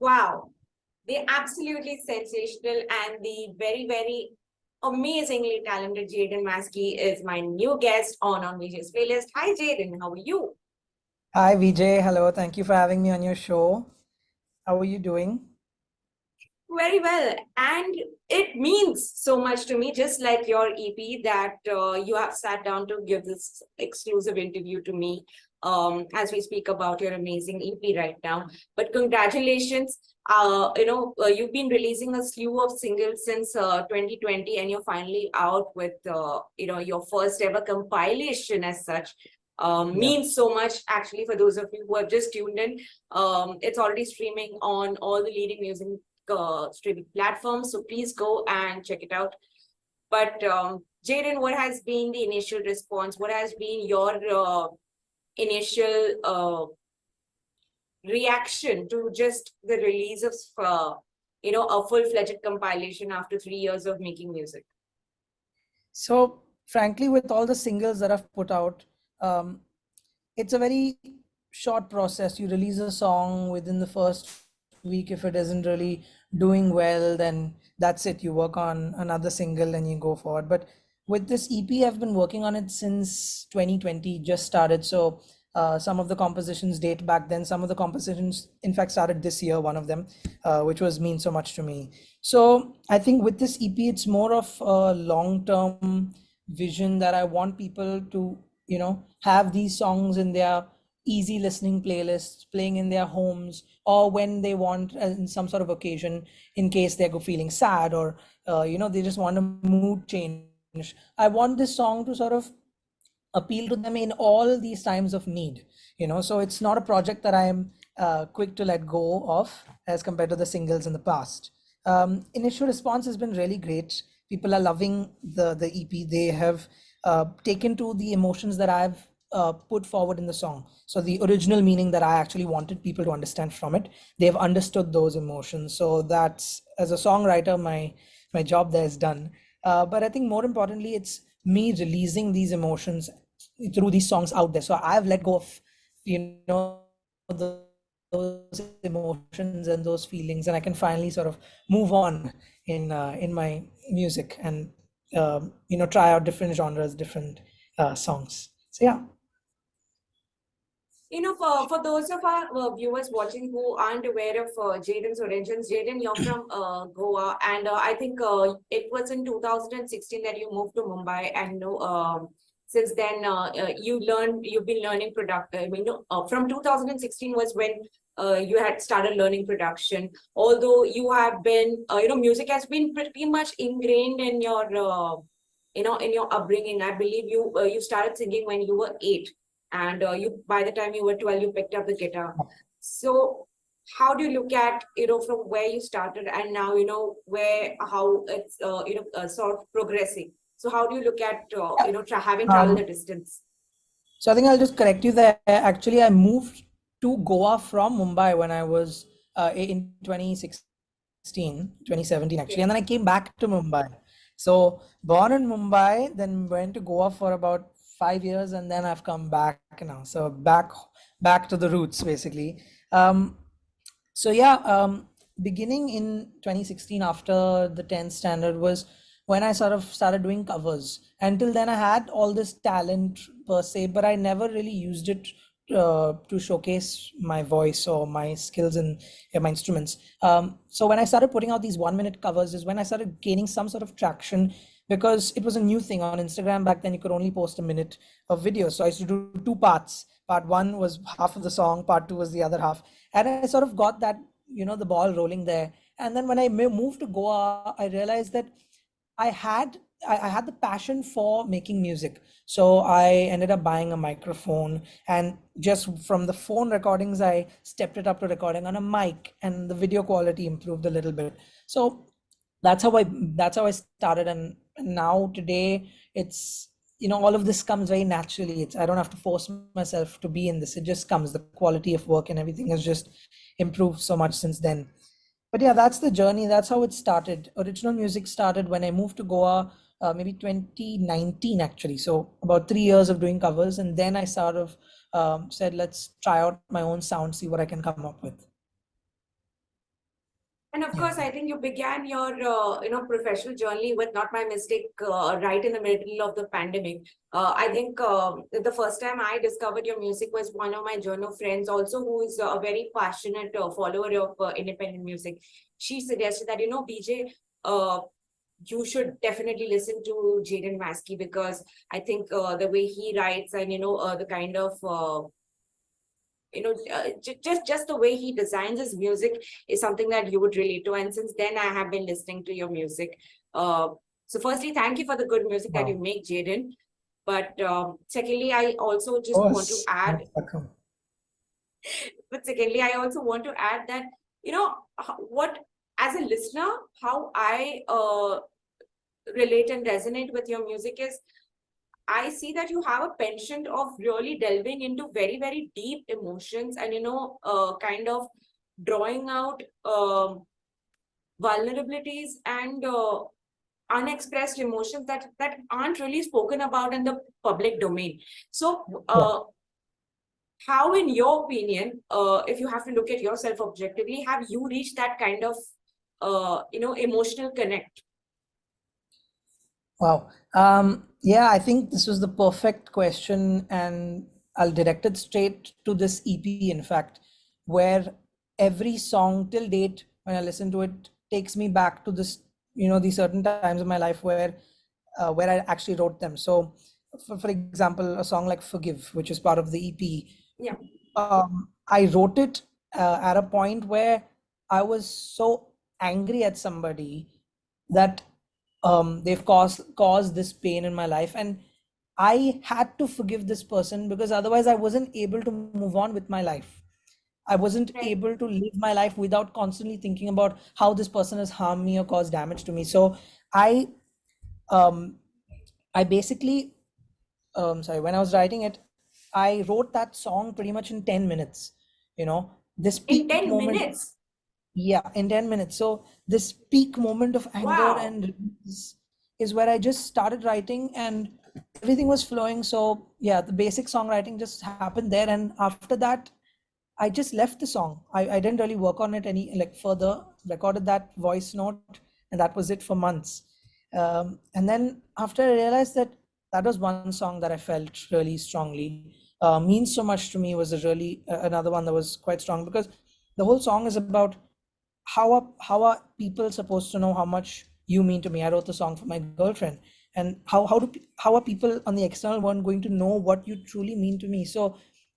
Wow, the absolutely sensational and the very, very amazingly talented Jaden Maskey is my new guest on VJ's playlist. Hi, Jaden. How are you? Hi Vijay, hello. Thank you for having me on your show. How are you doing? Very well. And it means so much to me, just like your EP, that you have sat down to give this exclusive interview to me as we speak about your amazing EP right now. But congratulations. You've been releasing a slew of singles since 2020, and you're finally out with, your first ever compilation as such. Yeah. Means so much actually for those of you who have just tuned in. It's already streaming on all the leading music streaming platforms. So please go and check it out. But Jaden, what has been the initial response? What has been your initial reaction to just the release of a full-fledged compilation after 3 years of making music? So frankly, with all the singles that I've put out, it's a very short process. You release a song within the first week. If it isn't really doing well, then that's it. You work on another single and you go forward. But with this EP, I've been working on it since 2020, just started. So some of the compositions date back then. Some of the compositions, in fact, started this year, one of them, which was mean so much to me. So I think with this EP, it's more of a long-term vision that I want people to, have these songs in their easy listening playlists, playing in their homes, or when they want in some sort of occasion, in case they're feeling sad or, they just want a mood change. I want this song to sort of appeal to them in all these times of need, so it's not a project that I'm quick to let go of as compared to the singles in the past. Initial response has been really great. People are loving the EP. They have taken to the emotions that I've put forward in the song. So the original meaning that I actually wanted people to understand from it, they've understood those emotions. So that's, as a songwriter, my job there is done. But I think more importantly, it's me releasing these emotions through these songs out there. So I've let go of, those emotions and those feelings, and I can finally sort of move on in my music and try out different genres, different songs. So yeah. For those of our viewers watching who aren't aware of Jaden's origins, Jaden, you're from Goa, and I think it was in 2016 that you moved to Mumbai, and since then you've been learning from 2016 was when you had started learning production. Although you have been, music has been pretty much ingrained in your, in your upbringing. I believe you started singing when you were 8. And you, by the time you were 12, you picked up the guitar. So how do you look at, from where you started and now, how it's, sort of progressing? So how do you look at, having traveled the distance? So I think I'll just correct you there. Actually, I moved to Goa from Mumbai when I was in 2016, 2017 actually. Okay. And then I came back to Mumbai. So born in Mumbai, then went to Goa for about 5 years, and then I've come back now. So back to the roots basically. So yeah, beginning in 2016 after the 10th standard was when I sort of started doing covers. Until then, I had all this talent per se, but I never really used it to showcase my voice or my skills in my instruments. So when I started putting out these 1-minute covers is when I started gaining some sort of traction, because it was a new thing on Instagram back then. You could only post a minute of video. So I used to do 2 parts. Part 1 was half of the song, part 2 was the other half. And I sort of got that, the ball rolling there. And then when I moved to Goa, I realized that I had the passion for making music. So I ended up buying a microphone, and just from the phone recordings, I stepped it up to recording on a mic, and the video quality improved a little bit. So that's how I started. And now today it's, all of this comes very naturally. I don't have to force myself to be in this. It just comes. The quality of work and everything has just improved so much since then. But yeah, that's the journey. That's how it started. Original music started when I moved to Goa, maybe 2019 actually. So about 3 years of doing covers, and then I sort of said, let's try out my own sound, see what I can come up with. And of course, Yeah. I think you began your professional journey with Not My Mistake right in the middle of the pandemic. I think the first time I discovered your music was one of my journal friends, also who is a very passionate follower of independent music. She suggested that BJ, you should definitely listen to Jaden Maskey, because I think the way he writes and the kind of just the way he designs his music is something that you would relate to. And since then, I have been listening to your music. Uh, so, firstly, thank you for the good music that you Wow. make, Jaden. But secondly, I also Of just want to course. add. Most welcome. But secondly, I also want to add that what, as a listener, how I relate and resonate with your music is, I see that you have a penchant of really delving into very, very deep emotions and, kind of drawing out vulnerabilities and unexpressed emotions that aren't really spoken about in the public domain. So, Yeah. how, in your opinion, if you have to look at yourself objectively, have you reached that kind of, emotional connect? Wow. Yeah, I think this was the perfect question, and I'll direct it straight to this EP, in fact, where every song till date, when I listen to it, takes me back to this, these certain times of my life where I actually wrote them. So, for example, a song like "Forgive," which is part of the EP, Yeah. I wrote it at a point where I was so angry at somebody that they've caused this pain in my life, and I had to forgive this person because otherwise I wasn't able to move on with my life. I wasn't Right. able to live my life without constantly thinking about how this person has harmed me or caused damage to me. So I um, I basically sorry, when I was writing it, I wrote that song pretty much in 10 minutes. This In peak 10 moment, minutes. yeah, in 10 minutes. So this peak moment of anger Wow. and release is where I just started writing and everything was flowing. So yeah, the basic songwriting just happened there. And after that, I just left the song. I didn't really work on it any like further, recorded that voice note, and that was it for months. And then after I realized that that was one song that I felt really strongly means so much to me, was a really another one that was quite strong, because the whole song is about how are people supposed to know how much you mean to me. I wrote the song for my girlfriend, and how are people on the external world going to know what you truly mean to me? So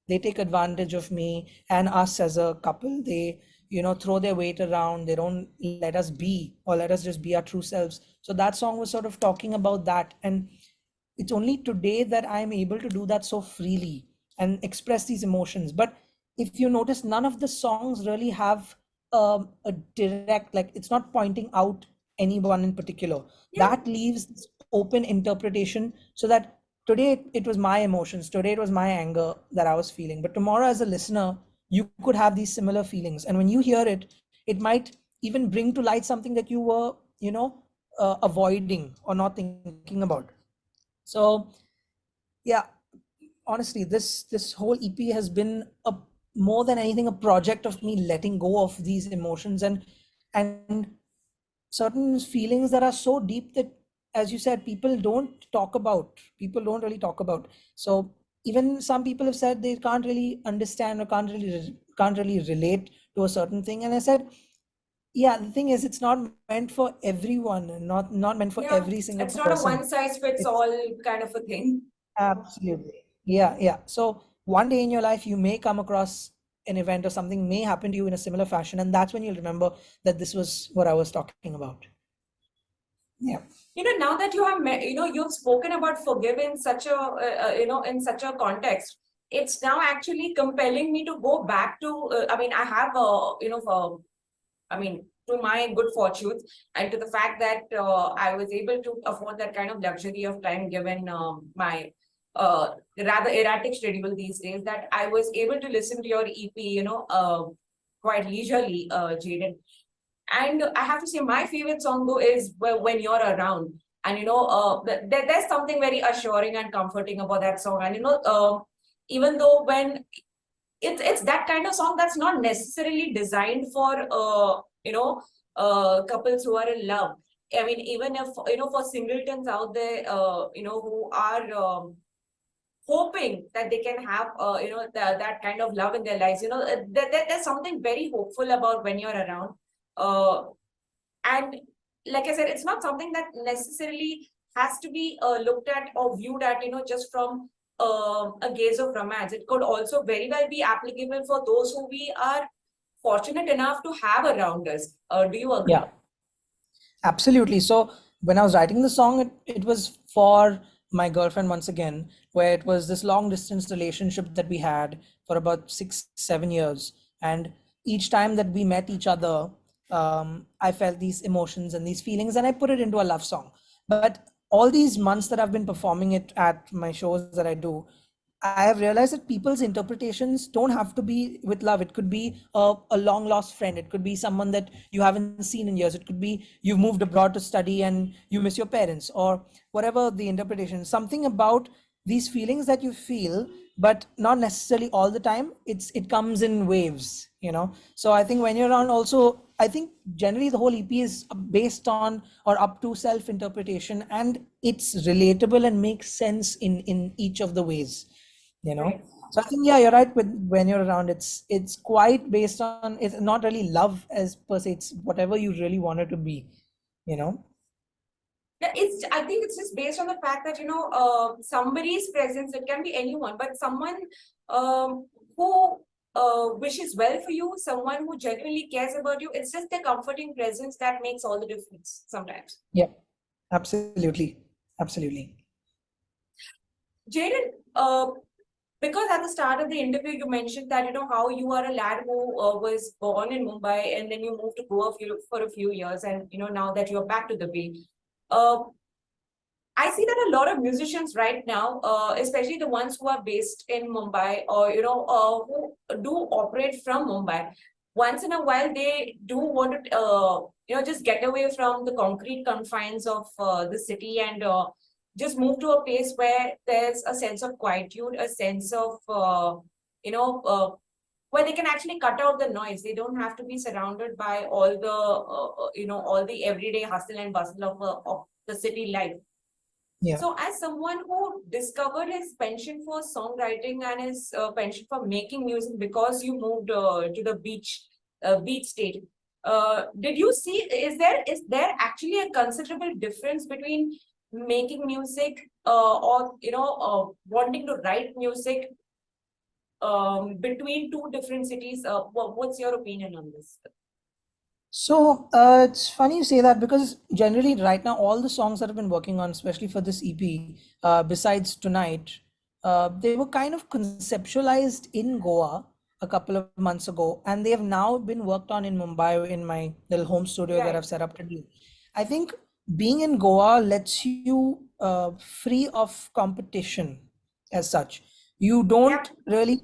they take advantage of me and us as a couple. They throw their weight around. They don't let us be, or let us just be our true selves. So that song was sort of talking about that, and it's only today that I'm able to do that so freely and express these emotions. But if you notice, none of the songs really have a direct, like, it's not pointing out anyone in particular. Yeah. That leaves this open interpretation, so that today it was my emotions, today it was my anger that I was feeling, but tomorrow as a listener you could have these similar feelings, and when you hear it, it might even bring to light something that you were avoiding or not thinking about. So yeah, honestly, this whole EP has been a more than anything a project of me letting go of these emotions and certain feelings that are so deep that, as you said, people don't really talk about. So even some people have said they can't really understand or can't really relate to a certain thing, and I said, yeah, the thing is, it's not meant for everyone, and not meant for Yeah. every single It's not a person. one size fits It's all kind of a thing. absolutely. Yeah, yeah. So one day in your life, you may come across an event or something may happen to you in a similar fashion, and that's when you'll remember that this was what I was talking about. Yeah. Now that you have you've spoken about forgive in such a in such a context, it's now actually compelling me to go back to I mean, I have I mean, to my good fortunes and to the fact that I was able to afford that kind of luxury of time, given my rather erratic schedule these days, that I was able to listen to your EP, quite leisurely, Jaden. And I have to say, my favorite song though is When You're Around. And there's something very assuring and comforting about that song. And even though when it's that kind of song that's not necessarily designed for couples who are in love. I mean, even if, for singletons out there, who are hoping that they can have, that kind of love in their lives, there's something very hopeful about when you're around. And like I said, it's not something that necessarily has to be looked at or viewed at, just from a gaze of romance. It could also very well be applicable for those who we are fortunate enough to have around us. Do you agree? Yeah, absolutely. So when I was writing the song, it was for my girlfriend once again, where it was this long distance relationship that we had for about 6, 7 years. And each time that we met each other, I felt these emotions and these feelings, and I put it into a love song. But all these months that I've been performing it at my shows that I do, I have realized that people's interpretations don't have to be with love. It could be a long lost friend. It could be someone that you haven't seen in years. It could be you've moved abroad to study and you miss your parents, or whatever the interpretation. Something about these feelings that you feel, but not necessarily all the time. It comes in waves. So I think when you're on, also, I think generally the whole EP is based on or up to self interpretation, and it's relatable and makes sense in each of the ways you know Right. so I think, yeah, you're right. With when you're around, it's quite based on, it's not really love as per se, it's whatever you really want it to be you know Yeah, I think it's just based on the fact that, somebody's presence, it can be anyone, but someone who wishes well for you, someone who genuinely cares about you. It's just the comforting presence that makes all the difference sometimes. Yeah, absolutely. Jaden, because at the start of the interview, you mentioned that, how you are a lad who was born in Mumbai and then you moved to Goa for a few years, and, now that you're back to the Bay. Uh, I see that a lot of musicians right now, especially the ones who are based in Mumbai, or, who do operate from Mumbai, once in a while they do want to, just get away from the concrete confines of the city, and just move to a place where there's a sense of quietude, a sense of, you know, uh, where they can actually cut out the noise. They don't have to be surrounded by all the everyday hustle and bustle of the city life. Yeah. So, as someone who discovered his penchant for songwriting and his penchant for making music because you moved to the beach state, did you see? Is there actually a considerable difference between making music or wanting to write music between two different cities? What's your opinion on this? So it's funny you say that, because generally right now all the songs that I've been working on, especially for this EP, besides Tonight, they were kind of conceptualized in Goa a couple of months ago, and they have now been worked on in Mumbai in my little home studio that Right. I've set up to do. I think being in Goa lets you free of competition as such. You Yeah. don't really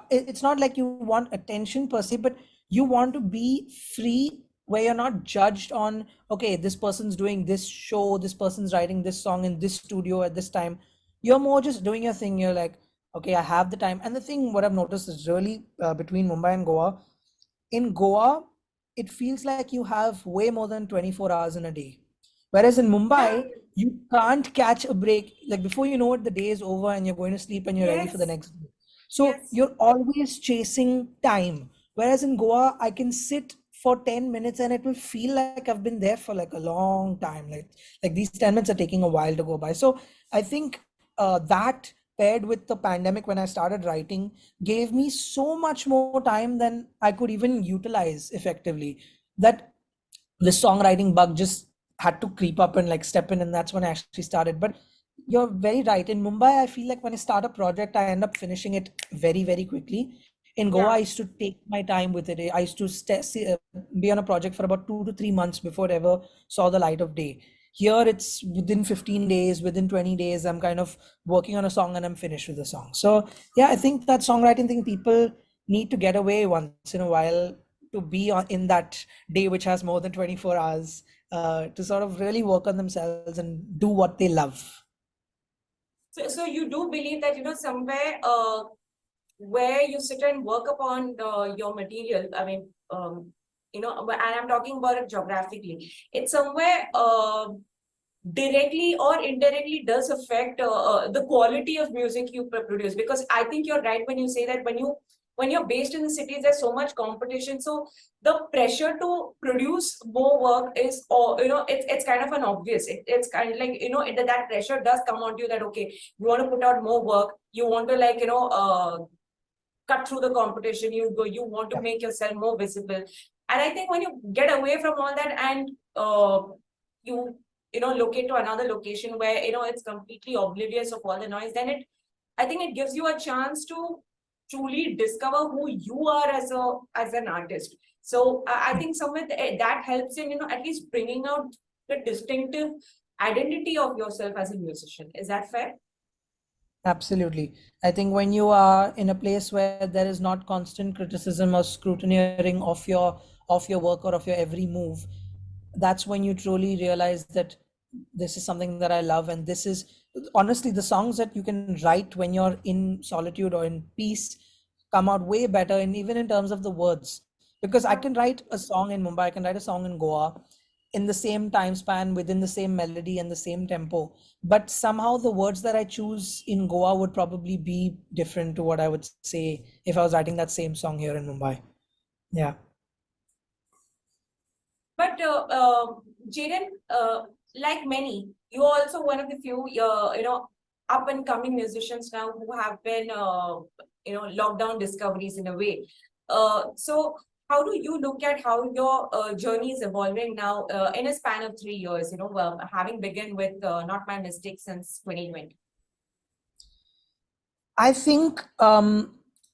it's not like you want attention per se, but you want to be free, where you're not judged on, okay, this person's doing this show, this person's writing this song in this studio at this time. You're more just doing your thing. You're like, okay, I have the time. And the thing, what I've noticed is really, between Mumbai and Goa, in Goa, it feels like you have way more than 24 hours in a day. Whereas in Yeah. Mumbai, you can't catch a break. Like before you know it, the day is over and you're going to sleep and you're ready for the Yes. next day. So Yes. you're always chasing time. Whereas in Goa, I can sit for 10 minutes and it will feel like I've been there for like a long time. Like these 10 minutes are taking a while to go by. So I think that paired with the pandemic, when I started writing, gave me so much more time than I could even utilize effectively. That the songwriting bug just had to creep up and like step in, and that's when I actually started. But you're very right. In Mumbai, I feel like when I start a project, I end up finishing it very, very quickly. In Goa, I Yeah. used to take my time with it. I used to be on a project for about 2 to 3 months before it ever saw the light of day. Here, it's within 15 days, within 20 days, I'm kind of working on a song and I'm finished with the song. So, yeah, I think that songwriting thing, people need to get away once in a while to be in that day which has more than 24 hours, to sort of really work on themselves and do what they love. So you do believe that, somewhere where you sit and work upon your material. I mean, and I'm talking about it geographically, it's somewhere directly or indirectly does affect the quality of music you produce. Because I think you're right when you say that when you're based in the cities, there's so much competition. So the pressure to produce more work is, or it's kind of an obvious. It's kind of like that pressure does come onto you that okay, you want to put out more work, you want to cut through the competition, you want to make yourself more visible. And I think when you get away from all that and you locate to another location where it's completely oblivious of all the noise, then I think it gives you a chance to truly discover who you are as an artist. So I think somewhere that helps in at least bringing out the distinctive identity of yourself as a musician. Is that fair? Absolutely. I think when you are in a place where there is not constant criticism or scrutineering of your work or of your every move, that's when you truly realize that this is something that I love. And this is honestly the songs that you can write when you're in solitude or in peace come out way better, and even in terms of the words. Because I can write a song in Mumbai, I can write a song in Goa in the same time span, within the same melody and the same tempo. But somehow the words that I choose in Goa would probably be different to what I would say if I was writing that same song here in Mumbai. Yeah. But Jaden, like many, you're also one of the few, up and coming musicians now who have been, lockdown discoveries in a way. So how do you look at how your journey is evolving now in a span of 3 years? Having begun with Not My Mistake since 2020. I think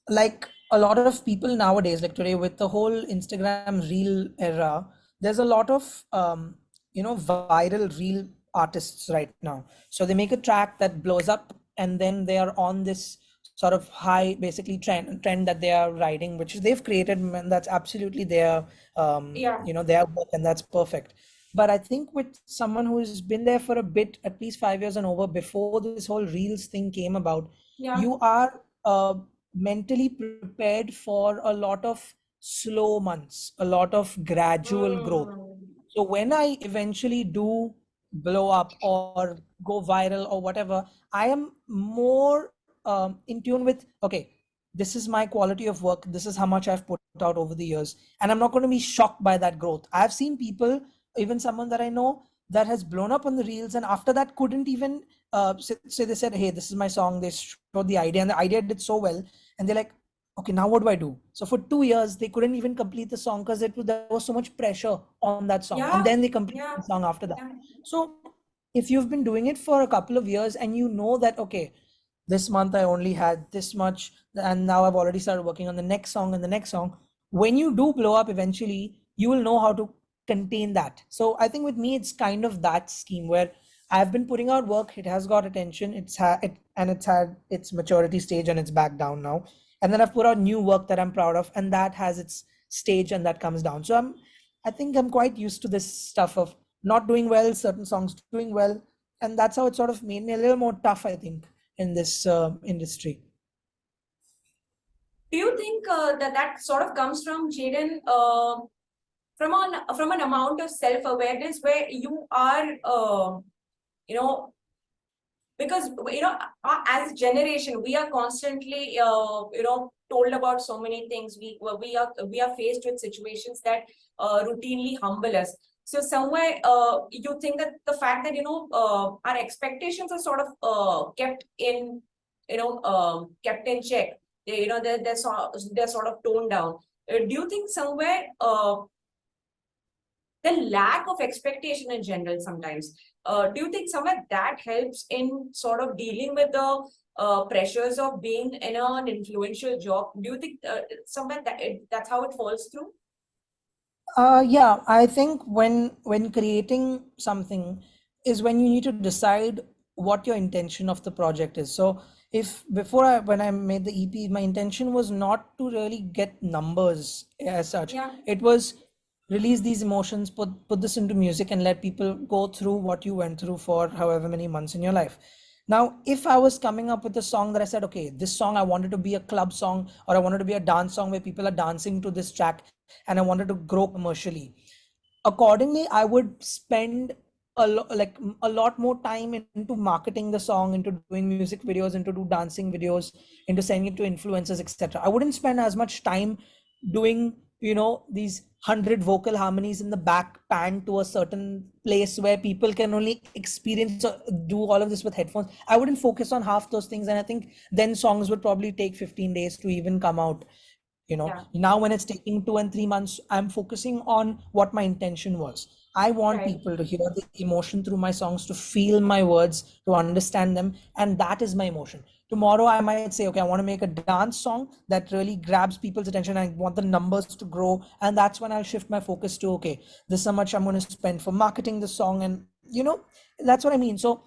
like a lot of people nowadays, like today with the whole Instagram reel era, there's a lot of viral reel artists right now. So they make a track that blows up, and then they are on this sort of high basically trend that they are riding, which they've created, and that's absolutely their Yeah, their work, and that's perfect. But I think with someone who's been there for a bit, at least 5 years and over, before this whole reels thing came about, yeah. you are mentally prepared for a lot of slow months, a lot of gradual growth. Mm. So when I eventually do blow up or go viral or whatever, I am more in tune with, okay, this is my quality of work, this is how much I've put out over the years, and I'm not going to be shocked by that growth. I've seen people, even someone that I know that has blown up on the reels, and after that couldn't even say they said, hey, this is my song, they showed the idea and the idea did so well, and they're like, okay, now what do I do? So for 2 years they couldn't even complete the song because there was so much pressure on that song, and Yeah, then they complete yeah, the song after that. yeah. So if you've been doing it for a couple of years and you know that, okay, this month I only had this much, and now I've already started working on the next song and the next song, when you do blow up eventually, you will know how to contain that. So I think with me it's kind of that scheme where I've been putting out work, it has got attention, it's had its maturity stage and it's back down now. And then I've put out new work that I'm proud of, and that has its stage and that comes down. So I think I'm quite used to this stuff of not doing well, certain songs doing well, and that's how it sort of made me a little more tough, I think, in this industry. Do you think that sort of comes from Jaden, from an amount of self-awareness where you are, you know, because as a generation we are constantly told about so many things. We are faced with situations that routinely humble us. So somewhere you think that the fact that our expectations are sort of kept in check. They're sort of toned down. Do you think somewhere the lack of expectation in general sometimes, do you think somewhere that helps in sort of dealing with the pressures of being in an influential job? Do you think somewhere that's how it falls through? Yeah, I think when creating something is when you need to decide what your intention of the project is. So if when I made the EP, my intention was not to really get numbers as such. Yeah, It was release these emotions, put this into music, and let people go through what you went through for however many months in your life. Now, if I was coming up with a song that I said, okay, this song I wanted to be a club song, or I wanted to be a dance song where people are dancing to this track, and I wanted to grow commercially, accordingly, I would spend a lot more time into marketing the song, into doing music videos, into do dancing videos, into sending it to influencers, etc. I wouldn't spend as much time doing, these 100 vocal harmonies in the back pan to a certain place where people can only experience or do all of this with headphones. I wouldn't focus on half those things, and I think then songs would probably take 15 days to even come out. Yeah, Now when it's taking 2 and 3 months, I'm focusing on what my intention was. I want right. people to hear the emotion through my songs, to feel my words, to understand them, and that is my emotion. Tomorrow I might say, okay, I want to make a dance song that really grabs people's attention. I want the numbers to grow, and that's when I'll shift my focus to, okay, this is how much I'm going to spend for marketing the song, and that's what I mean. So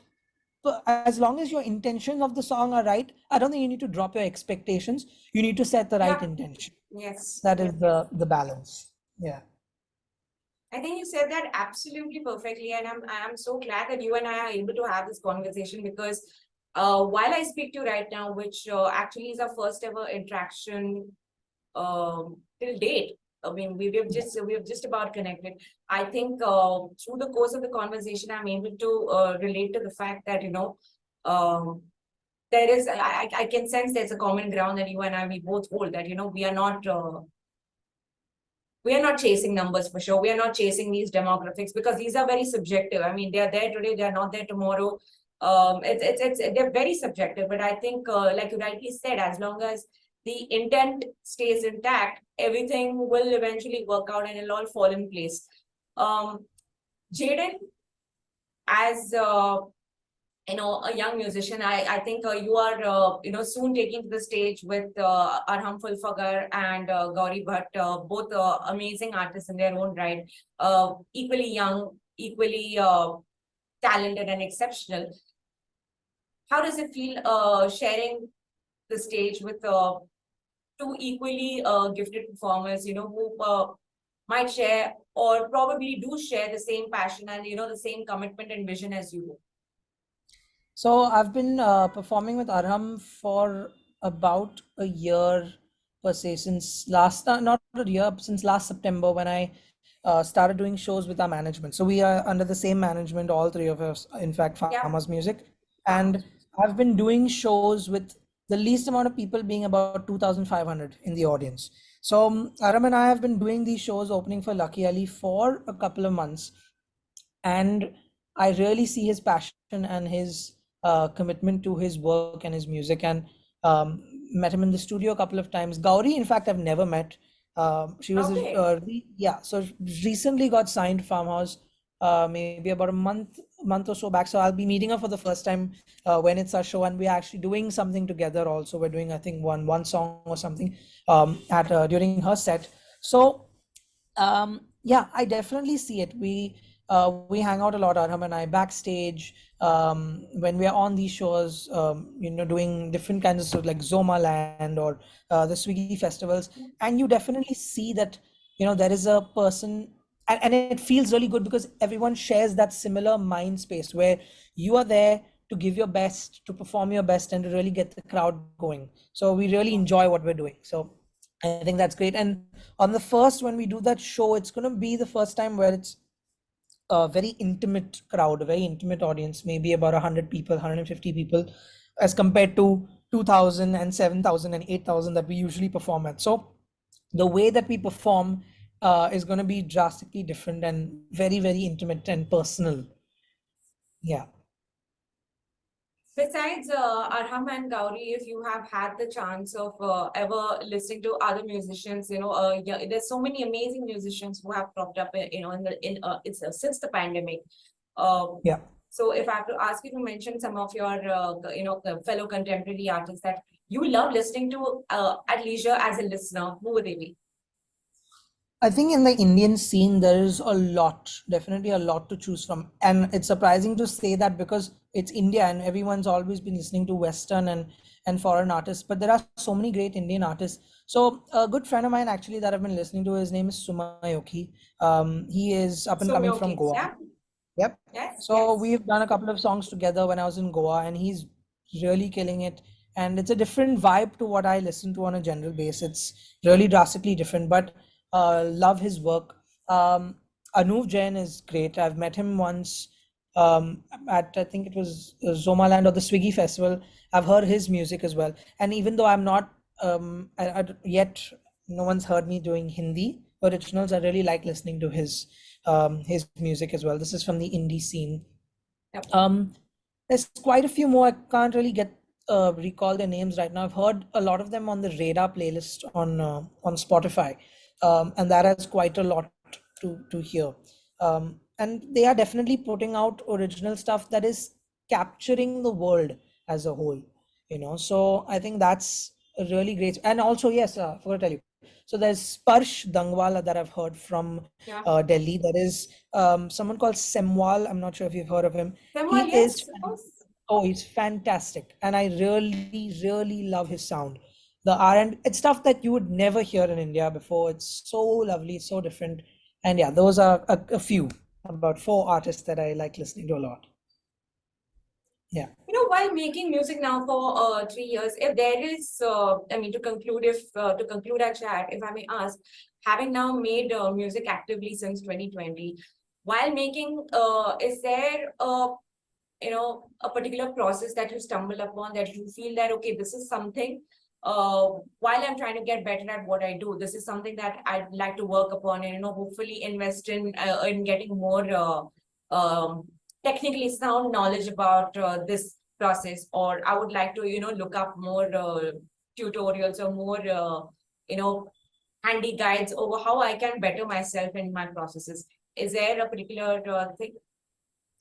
as long as your intentions of the song are right, I don't think you need to drop your expectations. You need to set the right Yeah, intention. yes, That is yes, yes. the balance. Yeah. I think you said that absolutely perfectly, and I'm so glad that you and I are able to have this conversation because while I speak to you right now, which actually is our first ever interaction till date. I mean, we've just about connected. I think through the course of the conversation, I'm able to relate to the fact that um, there is I can sense there's a common ground that you and I we both hold that we are not chasing numbers for sure. We are not chasing these demographics because these are very subjective. I mean, they are there today, they are not there tomorrow. They're very subjective. But I think, like you rightly said, as long as the intent stays intact, everything will eventually work out and it'll all fall in place. Um, Jaden, as a young musician, I think you are soon taking to the stage with Arham Fulfagar and Gauri Bhatt, both amazing artists in their own right, equally young, equally talented and exceptional. How does it feel sharing the stage with two equally gifted performers, who might share or probably do share the same passion and the same commitment and vision as you do? So I've been performing with Arham for about a year per se, since not a year, since last September when I started doing shows with our management. So we are under the same management, all three of us, in fact, Yeah, Farmers Music. And farmers. I've been doing shows with the least amount of people being about 2,500 in the audience. So Aram and I have been doing these shows opening for Lucky Ali for a couple of months, and I really see his passion and his commitment to his work and his music. And um, met him in the studio a couple of times. Gauri, in fact, I've never met. She was Okay. yeah, so recently got signed Farmhouse, maybe about a month or so back. So I'll be meeting her for the first time when it's our show, and we're actually doing something together. Also, we're doing, I think, one song or something at during her set. So yeah, I definitely see it. We hang out a lot, Arham and I, backstage, when we are on these shows, doing different kinds of stuff like Zoma Land or the Swiggy festivals, and you definitely see that there is a person, and it feels really good because everyone shares that similar mind space where you are there to give your best, to perform your best, and to really get the crowd going. So we really enjoy what we're doing. So I think that's great. And on the first, when we do that show, it's going to be the first time where it's a very intimate crowd, a very intimate audience, maybe about 100 people, 150 people, as compared to 2,000 and 7,000 and 8,000 that we usually perform at. So the way that we perform is going to be drastically different and very, very intimate and personal. Yeah. Besides Arham and Gauri, if you have had the chance of ever listening to other musicians, yeah, there's so many amazing musicians who have cropped up, it's since the pandemic. Um, Yeah. so if I have to ask you to mention some of your, the fellow contemporary artists that you love listening to at leisure as a listener, who would they be? I think in the Indian scene, there is a lot, definitely a lot to choose from. And it's surprising to say that because it's India and everyone's always been listening to Western and foreign artists, but there are so many great Indian artists. So a good friend of mine actually that I've been listening to, his name is Sumayoki. He is up and coming from Sumyoki, Goa. yeah? Yep. Yes, So yes. we've done a couple of songs together when I was in Goa, and he's really killing it. And it's a different vibe to what I listen to on a general base. It's really drastically different, but love his work. Anuv Jain is great. I've met him once at, I think it was Zomaland or the Swiggy Festival. I've heard his music as well. And even though I'm not yet, no one's heard me doing Hindi originals, I really like listening to his music as well. This is from the indie scene. Yep. There's quite a few more. I can't really get recall their names right now. I've heard a lot of them on the Radar playlist on Spotify, and that has quite a lot to hear. And they are definitely putting out original stuff that is capturing the world as a whole. So I think that's a really great. And also, yes, I forgot to tell you. So there's Sparsh Dangwala that I've heard from Yeah. Delhi. There is someone called Semwal. I'm not sure if you've heard of him. Someone, He yes, is, of course. oh, he's fantastic, and I really, really love his sound. The R&B, it's stuff that you would never hear in India before. It's so lovely, so different. And yeah, those are a few, about 4 artists that I like listening to a lot. Yeah. While making music now for 3 years, if there is, I mean, to conclude our chat, if I may ask, having now made music actively since 2020, while making, is there a particular process that you stumble upon that you feel that, okay, this is something, while I'm trying to get better at what I do, this is something that I'd like to work upon and, hopefully invest in getting more, technically sound knowledge about this process, or I would like to, look up more tutorials or more, handy guides over how I can better myself in my processes. Is there a particular thing?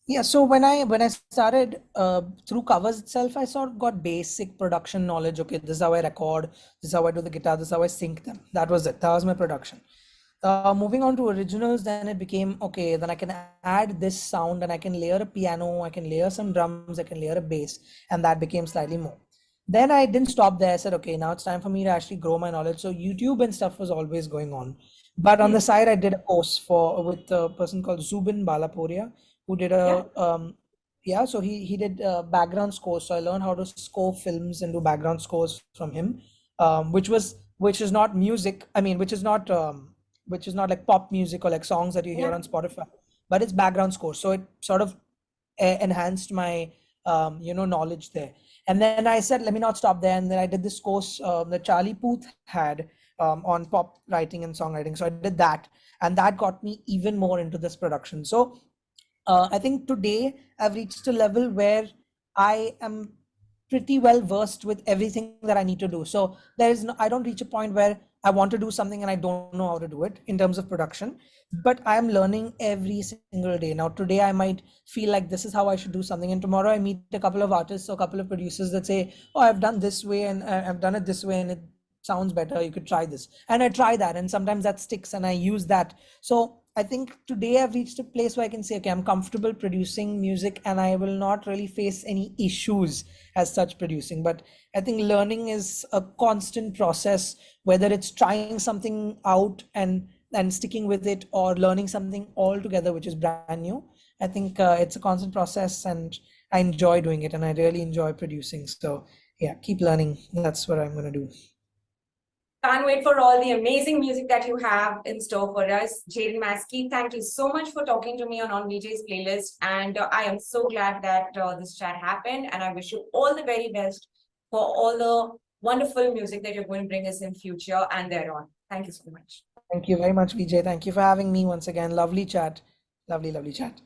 Yeah, so when I started through covers itself, I sort of got basic production knowledge. Okay, this is how I record, this is how I do the guitar, this is how I sync them. That was it. That was my production. Moving on to originals, then it became okay. Then I can add this sound, and I can layer a piano, I can layer some drums, I can layer a bass, and that became slightly more. Then I didn't stop there. I said, okay, now it's time for me to actually grow my knowledge. So YouTube and stuff was always going on. But on the side, I did a course with a person called Zubin Balapuria, who did Yeah. yeah, so he did background scores. So I learned how to score films and do background scores from him, which is not music. I mean, which is not like pop music or like songs that you hear Yeah. on Spotify, but it's background score. So it sort of enhanced my knowledge there. And then I said, let me not stop there. And then I did this course that Charlie Puth had on pop writing and songwriting. So I did that, and that got me even more into this production. So I think today I've reached a level where I am pretty well versed with everything that I need to do. So I don't reach a point where I want to do something and I don't know how to do it in terms of production, but I am learning every single day. Now, today I might feel like this is how I should do something, and tomorrow I meet a couple of artists or a couple of producers that say, oh, I've done this way and I've done it this way and it sounds better, you could try this, and I try that, and sometimes that sticks and I use that. So I think today I've reached a place where I can say, okay, I'm comfortable producing music and I will not really face any issues as such producing. But I think learning is a constant process, whether it's trying something out and sticking with it, or learning something altogether which is brand new. I think it's a constant process, and I enjoy doing it, and I really enjoy producing. So yeah, keep learning. That's what I'm going to do. Can't wait for all the amazing music that you have in store for us. Jaden Maskey, thank you so much for talking to me on VJ's playlist. And I am so glad that this chat happened. And I wish you all the very best for all the wonderful music that you're going to bring us in future and thereon. Thank you so much. Thank you very much, Vijay. Thank you for having me once again. Lovely chat. Lovely, lovely chat.